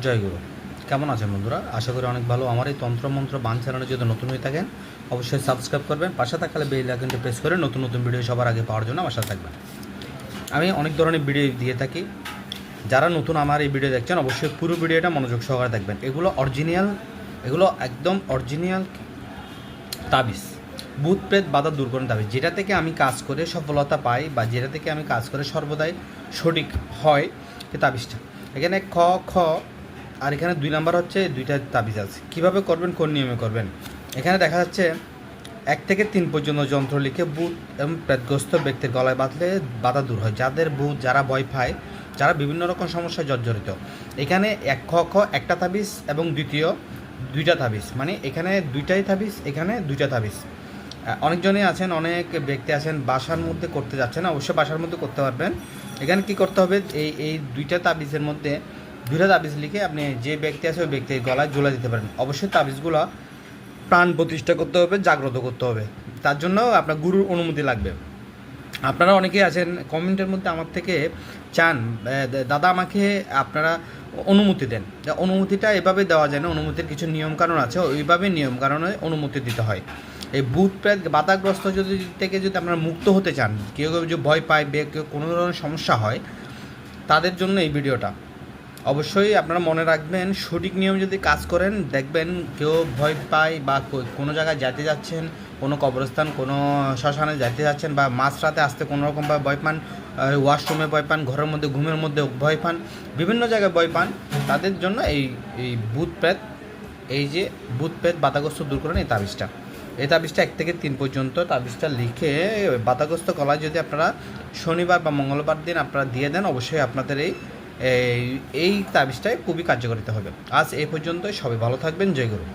জয় গুরু। কেমন আছেন বন্ধুরা? আশা করি অনেক ভালো। আমার এই তন্ত্রমন্ত্র বান চ্যানেলে যদি নতুন হয়ে থাকেন অবশ্যই সাবস্ক্রাইব করবেন, পাশে থাকলে বেল আইকনটি প্রেস করে নতুন নতুন ভিডিও সবার আগে পাওয়ার জন্য আমার সাথে থাকবেন। আমি অনেক ধরনের ভিডিও দিয়ে থাকি। যারা নতুন আমার এই ভিডিও দেখছেন অবশ্যই পুরো ভিডিওটা মনোযোগ সহকারে দেখবেন। এগুলো অরিজিনাল, এগুলো একদম অরিজিনাল তাবিজ, ভূত প্রেত বাধা দূরকরণ তাবিজ, যেটা থেকে আমি কাজ করে সফলতা পাই বা যেটা থেকে আমি কাজ করে সর্বদাই সঠিক হয় এই তাবিজটা। এখানে খ খ আর এখানে 2 নাম্বার হচ্ছে, দুইটা তাবিজ আছে। কীভাবে করবেন, কোন নিয়মে করবেন? এখানে দেখা যাচ্ছে 1 থেকে 3 পর্যন্ত যন্ত্র লিখে ভূত এবং প্রেতগ্রস্ত ব্যক্তির গলায় বাঁধলে বাধা দূর হয়। যাদের ভূত, যারা ভয় পায়, যারা বিভিন্ন রকম সমস্যায় জর্জরিত, এখানে এক খ খ একটা তাবিজ এবং দ্বিতীয় 2টা তাবিজ, মানে এখানে 2টাই তাবিজ, এখানে 2টা তাবিজ। অনেকজনই আছেন, অনেক ব্যক্তি আছেন বাসার মধ্যে করতে যাচ্ছেন, অবশ্যই বাসার মধ্যে করতে পারবেন। এখানে কি করতে হবে, এই 2টা তাবিজের মধ্যে 2টা তাবিজ লিখে আপনি যে ব্যক্তি আছে ওই ব্যক্তির গলায় ঝুলে দিতে পারেন। অবশ্যই তাবিজগুলো প্রাণ প্রতিষ্ঠা করতে হবে, জাগ্রত করতে হবে। তার জন্য আপনার গুরুর অনুমতি লাগবে। আপনারা অনেকেই আছেন কমেন্টের মধ্যে আমার থেকে চান, দাদা আমাকে আপনারা অনুমতি দেন। অনুমতিটা এভাবে দেওয়া যায় না, অনুমতির কিছু নিয়মকানুন আছে, ওইভাবে নিয়মকানুনে অনুমতি দিতে হয়। এই ভূত প্রেত বাধাগ্রস্ত থেকে যদি আপনারা মুক্ত হতে চান, কেউ কেউ যে ভয় পায়, কেউ কোনো ধরনের সমস্যা হয়, তাদের জন্য এই ভিডিওটা। অবশ্যই আপনারা মনে রাখবেন, সঠিক নিয়ম যদি কাজ করেন দেখবেন কেউ ভয় পায় বা কোনো জায়গায় যেতে যাচ্ছেন, কোনো কবরস্থান, কোনো শ্মশানে যেতে যাচ্ছেন বা মাঝরাতে আসতে কোনো রকমভাবে ভয় পান, ওয়াশরুমে ভয় পান, ঘরের মধ্যে ঘুমের মধ্যে ভয় পান, বিভিন্ন জায়গায় ভয় পান, তাদের জন্য এই ভূত প্রেত, এই যে ভূত প্রেত বাধাগ্রস্ত দূর করেন এই তাবিজটা 1 থেকে 3 পর্যন্ত তাবিজটা লিখে বাধাগ্রস্ত গলায় যদি আপনারা শনিবার বা মঙ্গলবার দিন আপনারা দিয়ে দেন, অবশ্যই আপনাদের এই তাবিজটাই খুবই কার্যকারিতা হবে। আজ এই পর্যন্তই, সবাই ভালো থাকবেন। জয় গুরু।